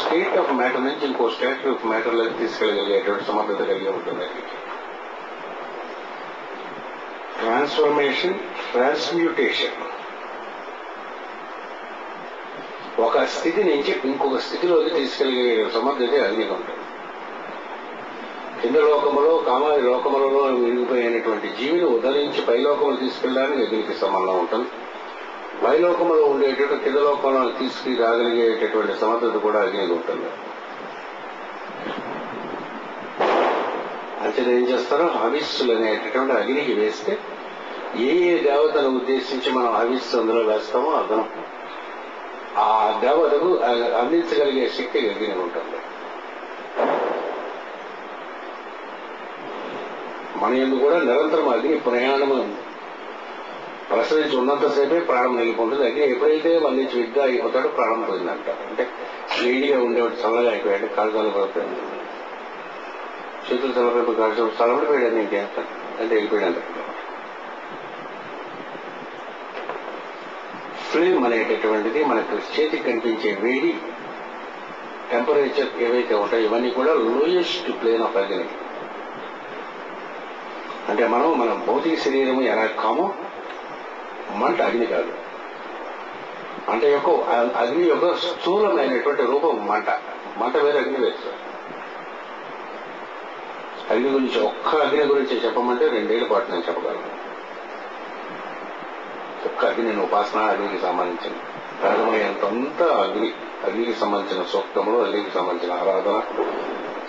State of matter నుంచి ఇంకో state of మ్యాటర్లోకి తీసుకెళ్ళగలిగేటువంటి సమర్థత కలిగి ఉంటుంది. ట్రాన్స్ఫర్మేషన్, ట్రాన్స్మ్యూటేషన్, ఒక స్థితి నుంచి ఇంకొక స్థితిలోకి తీసుకెళ్ళగే సమర్థత అగ్నికి ఉంటుంది. కింద లోకములో కామాది లోకములలో విరిగిపోయినటువంటి జీవిని ఉదరించి పైలోకములు తీసుకెళ్ళడానికి అగ్నికి సంబంధం ఉంటుంది. పైలోకములో ఉండేటటువంటి కింద లోకంలో తీసుకు రాగలిగేటటువంటి సమర్థత కూడా అగ్నికి ఉంటుంది. అంతే ఏం చేస్తారో హవిస్సులు అనేటటువంటి అగ్నికి వేస్తే ఏ ఏ దేవతను ఉద్దేశించి మనం హవిస్సు అందులో వేస్తామో అతను ఆ దేవతకు అందించగలిగే శక్తి అగ్నికి ఉంటుంది. మన యందు కూడా నిరంతరం అగ్ని ప్రయాణము ప్రసరించి ఉన్నంతసేపే ప్రాణం నిలిపోతుంది. అగ్ని ఎప్పుడైతే మళ్ళీ విగ్గా అయిపోతాడో ప్రాణం పోయిందంటారు. అంటే వేడిగా ఉండేవాడు చల్లగా అయిపోయాడు, కాలుగాలు పడుతుంది, చేతులు చల్లపైపు కాల్చి చల్లబడిపోయాడు, ఇంకేస్తాను అంటే వెళ్ళిపోయాడు. ఫ్లేమ్ అనేటటువంటిది మనకు చేతికి కనిపించే వేడి, టెంపరేచర్ ఏవైతే ఉంటాయో ఇవన్నీ కూడా లోయెస్ట్ ప్లేన్ ఆఫ్ అగ్ని. అంటే మన భౌతిక శరీరము ఎలా కామో మంట అగ్ని కాదు. అంటే అగ్ని యొక్క స్థూలమైనటువంటి రూపం మంట వేరే, అగ్ని వేరు. అగ్ని గురించి ఒక్క అగ్ని గురించి చెప్పమంటే 2 ఏళ్ల పాటు నేను చెప్పగలను. ఒక్క అగ్ని ఉపాసన అగ్నికి సంబంధించింది ప్రాథమికంతా అగ్నికి సంబంధించిన సూక్తములు, అగ్నికి సంబంధించిన ఆరాధన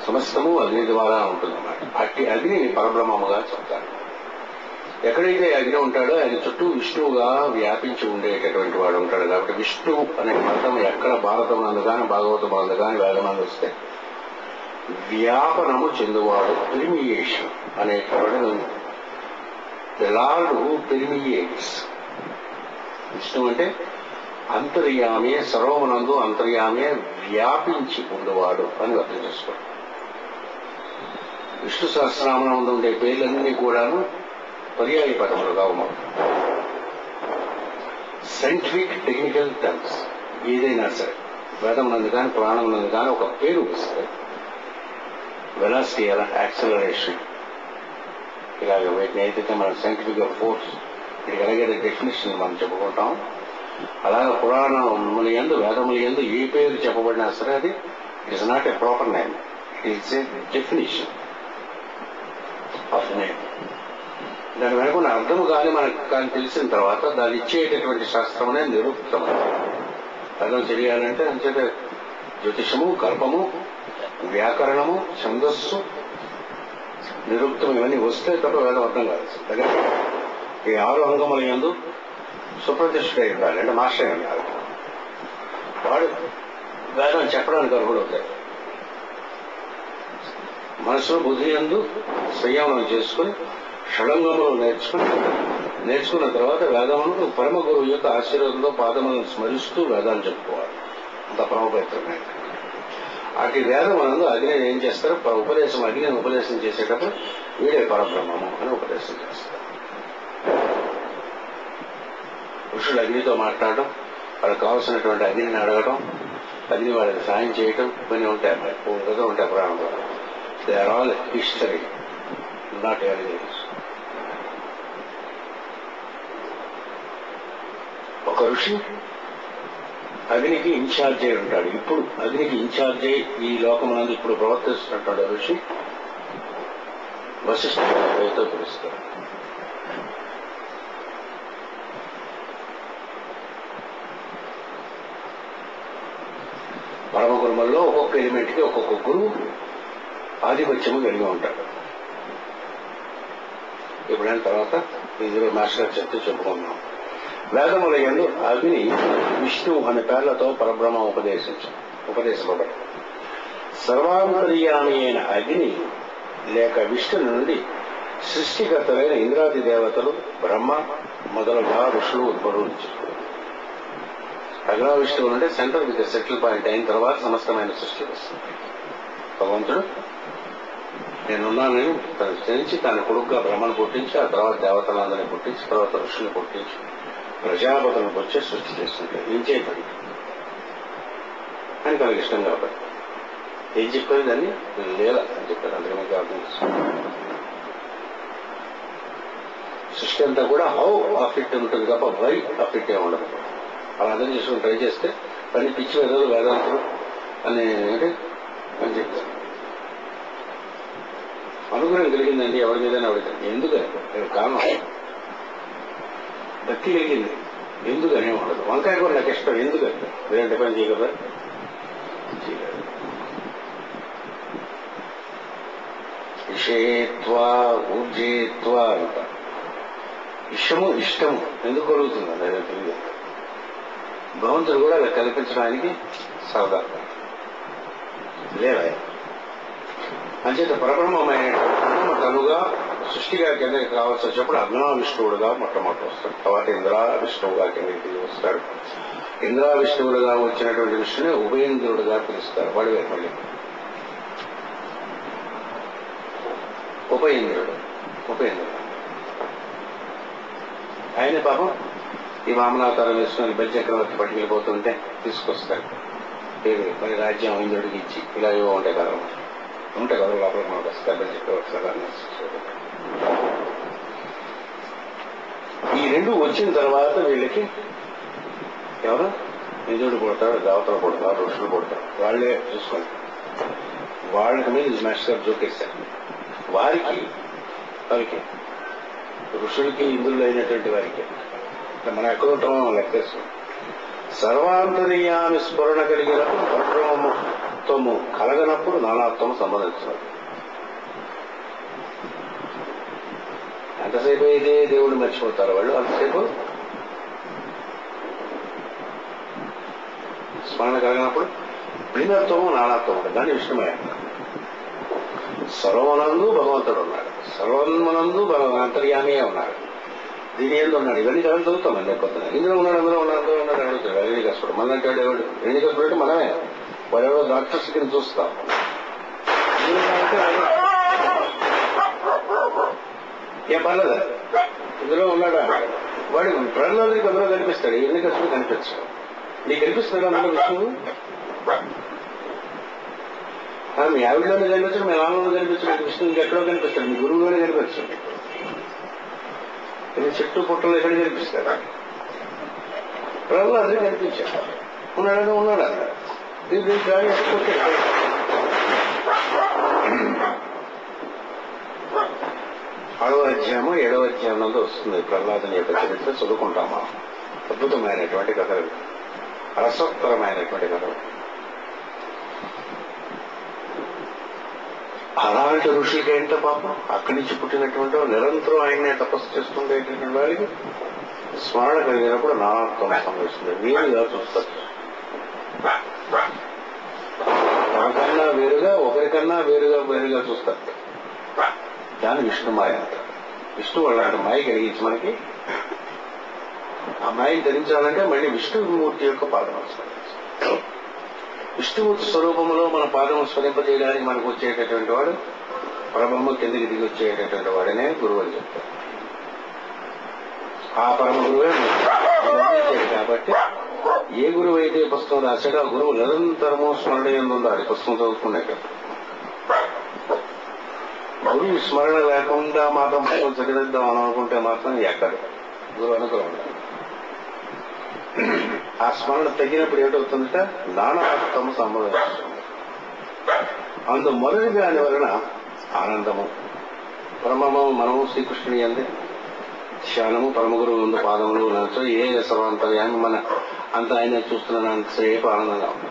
సమస్తము అగ్ని ద్వారా ఉంటుందన్నమాట. అట్టి అగ్నిని పరబ్రహ్మముగా చెప్తారు. ఎక్కడైతే అగ్ని ఉంటాడో ఆయన చుట్టూ విష్ణువుగా వ్యాపించి ఉండేటటువంటి వాడు ఉంటాడు. కాబట్టి విష్ణువు అనే పదం ఎక్కడ భారతం నందు కానీ భాగవతం నందు కానీ వేదమందు వస్తే వ్యాపనము చెందువాడు, పెర్మియేషన్ అనేటువంటి లార్డ్ హూ పెర్మియేట్స్. విష్ణువు అంటే అంతర్యామే, సర్వమునందు అంతర్యామే వ్యాపించి ఉండేవాడు అని అర్థం చేసుకోండి. విష్ణు సహస్రనామం ఉండే పేర్లన్నీ కూడాను పర్యాయ పదములుగా ఉన్నాయి. సైంటిఫిక్ టెక్నికల్ టర్మ్స్ ఏదైనా సరే వేదం నందు కానీ పురాణం నందు కానీ ఒక పేరు వస్తే వెలాసిటీ, యాక్సలరేషన్, ఇలాగ వీటిని అయితే మనం సైంటిఫిక్ గా ఫోర్స్ వీటికి అలాగే డెఫినేషన్ మనం చెప్పుకుంటాం. అలాగే పురాణముల యందు వేదముల యందు ఏ పేరు చెప్పబడినా సరే అది it is not a proper name, it is a definition of name. దాని వెనుకున్న అర్థము కానీ మనకు కానీ తెలిసిన తర్వాత దాన్ని ఇచ్చేటటువంటి శాస్త్రం అనేది నిరుక్తం. అర్థం తెలియాలంటే అంచేత జ్యోతిషము, కల్పము, వ్యాకరణము, ఛందస్సు, నిరుక్తం ఇవన్నీ వస్తే తప్ప వేదం అర్థం కాదు. దగ్గర ఈ 6 అంగముల యందు సుప్రతిష్ఠుడై ఉండాలి, అంటే మాస్టర్ ఉండాలి. వాడు వేదం చెప్పడానికి అర్హుడు అవుతాడు. మనసులో బుద్ధి యందు సంయమనం చేసుకుని షడంగములు నేర్చుకున్న తర్వాత వేదమును పరమ గురువు యొక్క ఆశీర్వాదంతో పాదములను స్మరిస్తూ వేదాలు చెప్పుకోవాలి. అంత పరమపవిత్రమైన అటు వేదమునందు అగ్ని ఏం చేస్తారు, అగ్నిని ఉపదేశం చేసేటప్పుడు వీడే పరబ్రహ్మము అని ఉపదేశం చేస్తారు. ఋషులు అగ్నితో మాట్లాడటం, వాళ్ళకి కావాల్సినటువంటి అగ్నిని అడగటం, అగ్ని వాళ్ళకి సాయం చేయటం ఇవన్నీ ఉంటాయి. పూర్తిగా ఉంటాయి పురాణంలో. They are all history, not evidence. ఒక ఋషి అగ్నికి ఇన్ఛార్జ్ అయి ఉంటాడు. ఇప్పుడు అగ్నికి ఇన్ఛార్జ్ అయి ఈ లోకమునందు ఇప్పుడు ప్రవర్తిస్తున్నటువంటి ఋషి వశిష్ఠుడితో పిలుస్తాడు. పరమ గురువుల్లో ఒక్కొక్క ఎలిమెంట్ కి ఒక్కొక్క గురువు ఆధిపత్యము కలిగి ఉంటాడు. ఎప్పుడైనా తర్వాత ఇందులో మాస్టర్ చెప్తూ చెప్పుకున్నాం. వేదముల యందు అగ్ని విష్ణువు అనే పేర్లతో పరబ్రహ్మ ఉపదేశింపబడి సర్వాంతర్యామి అయిన అగ్ని లేక విష్ణు నుండి సృష్టికర్తలైన ఇంద్రాది దేవతలు, బ్రహ్మ మొదలుగా ఋషులు ఉద్భవించారు. అగ్ని విష్ణువు అంటే సెంటర్ విత్ సెటిల్ పాయింట్ అయిన తర్వాత సమస్తమైన సృష్టి వస్తుంది. భగవంతుడు నేనున్నానని తను తెలిసి తన కొడుకుగా బ్రహ్మను పుట్టించి ఆ తర్వాత దేవతలందరినీ పుట్టించి తర్వాత ఋషులు పుట్టించి ప్రజాపతులను వచ్చి సృష్టి చేస్తుంటారు. ఏం చేయబడి ఆయనకు అలాగే ఇష్టం కాబట్టి ఏం చెప్పారు దాన్ని లీల అని చెప్పారు. అందుకని మీకు అర్థం చేసుకోండి. సృష్టి అంతా కూడా హౌ ఆఫ్ ఇట్ ఉంటుంది తప్ప వై ఆఫ్ ఇట్ ఏ ఉండదు. అలా అర్థం చేసుకుని ట్రై చేస్తే పని పిచ్చి వేదాంతులు అని అంటే అని చెప్తారు. అనుగ్రహం కలిగిందండి ఎవరి మీద అడుగుతాను. ఎందుకని కారణం భక్తి కలిగింది ఎందుకనే ఉండదు. వంకాయ కూడా నాకు ఇష్టం ఎందుకని వేరే పని చేయగలరా? చేయగలరు. విషయత్వా ఊర్జేత్వా అంట ఇష్టము ఎందుకు కలుగుతుంది అదే తెలియదు. భగవంతుడు కూడా అలా కల్పించడానికి సరదా లేదా అంచేత పరబ్రహ్మమైనటువంటి తనుగా సృష్టిగా కిందకి కావాల్సి వచ్చినప్పుడు అగ్నా విష్ణువుడుగా మొట్టమొదటి వస్తాడు. తర్వాత ఇంద్రా విష్ణువుగా కిందకి వస్తాడు. ఇంద్రా విష్ణువుడుగా వచ్చినటువంటి విష్ణుని ఉపేంద్రుడుగా పిలుస్తారు. వాడు మళ్ళీ ఉపేంద్రుడు ఆయన పాపం ఈ వామనావతారం వేసుకుని బలిచక్రవర్తి పట్టుకెళ్ళిపోతుంటే తీసుకొస్తాడు. మరి రాజ్యం ఇంద్రుడికి ఇచ్చి ఇలా ఏవో ఉంటాయి కదా లోపల మనకు వస్తారు బలిచక్రవర్తి. ఈ రెండు వచ్చిన తర్వాత వీళ్ళకి ఎవరు ఇంద్రుడు పుడతాడు, దేవతలు పుడతారు, ఋషులు పుడతారు. వాళ్లే చూసుకోండి. వాళ్ళకి మీద మాస్టర్ గారు జోకేశారు. వారికి ఋషులకి ఇంద్రులు అయినటువంటి వారికి మనం ఎక్కడ ఉంటామో లెక్కేస్తాం. సర్వాంతర్యామి స్మరణ కలిగినప్పుడు పరబ్రహ్మత్వము కలగనప్పుడు నానాత్వము సంబంధించినది. ఎంతసేపు అయితే దేవుడు మర్చిపోతారు వాళ్ళు అంతసేపు స్మరణ కలిగినప్పుడు భిన్నత్వము నానాత్వం ఉంటుంది. దాన్ని విష్ణుమయ. సర్వమనందు భగవంతుడు ఉన్నాడు, సర్వమనందు అంతర్యామియే ఉన్నాడు. దీని ఏదో ఉన్నాడు. ఇవన్నీ కదా చదువుతామండి. కొత్తగా ఇందులో ఉన్నాడు అందులో అడుగుతాడు హిరణ్యకశిపుడు. మన అంటాడు ఎవడు హిరణ్యకశిపుడు అంటే మనమే. వాడెవడో డాక్టర్స్ కింద చూస్తాం. ఏం పర్లేదు ఇందులో ఉన్నాడా వాడు ప్రహ్లాదుడికి అందులో కనిపిస్తాడు, హిరణ్యకశిపుడు కనిపించాడు. నీకు కనిపిస్తాడు అందులో విష్ణువు? మీ ఆవిడలోనే కనిపించడు, మీ నాన్నలోనే కనిపించడు, విష్ణువు ఇంకెక్కడో కనిపిస్తాడు, మీ గురువులోనే కనిపించండి. చెట్టు పుట్టలు ఎక్కడ కనిపిస్తాడు? ప్రహ్లాదుడు కనిపించాడు. ఉన్నాడా ఆరవ అధ్యాయము 7వ అధ్యాయం నందు వస్తుంది ప్రహ్లాదుని యొక్క చరిత్ర. చదువుకుంటామా? అద్భుతమైనటువంటి కథలు, రసోత్తరమైనటువంటి కథలు. అలాంటి ఋషులకి ఏంటో పాపం అక్కడి నుంచి పుట్టినటువంటి నిరంతరం ఆయన్నే తపస్సు చేసుకుంటేటువంటి వాళ్ళకి స్మరణ కలిగినప్పుడు నానాత్వం సంభవిస్తుంది. వీరుగా చూస్తారు. తనకన్నా వేరుగా ఒకరికన్నా వేరుగా చూస్తారు. దాని విష్ణుమాయ అంటారు. విష్ణువు అలాంటి మాయ కలిగించి మనకి ఆ మాయని ధరించాలంటే మళ్ళీ విష్ణుమూర్తి యొక్క పాదం స్మరించాలి. విష్ణుమూర్తి స్వరూపంలో మన పాదం స్మరింపజేయడానికి మనకు వచ్చేటటువంటి వాడు పరబ్రహ్మ కిందకి దిగి వచ్చేటటువంటి వాడనే గురువు అని చెప్తారు. ఆ పరమ గురువే కాబట్టి ఏ గురువు అయితే పుస్తకం రాశాడో ఆ గురువు నిరంతరము స్మరణ ఎందుందో అది పుస్తకం చదువుకునే కదా. గురువు స్మరణ లేకుండా మాత్రం పుస్తకం చదివిద్దాం అని అనుకుంటే మాత్రం ఎక్కదు. గురువు అనుగ్రహం ఉండాలి. ఆ స్మరణ తగ్గినప్పుడు ఏమిటవుతుందంటే నానాత్వము సంభవిస్తుంది. అందు మొదటి దాని వలన ఆనందము, పరమము మనము శ్రీకృష్ణుని అంది ధ్యానము, పరమగురువు ముందు పాదములు నచ్చు ఏ సర్వాంతర్యాన్ని మన అంత ఆయన చూస్తున్నంతసేపు ఆనందంగా ఉంది.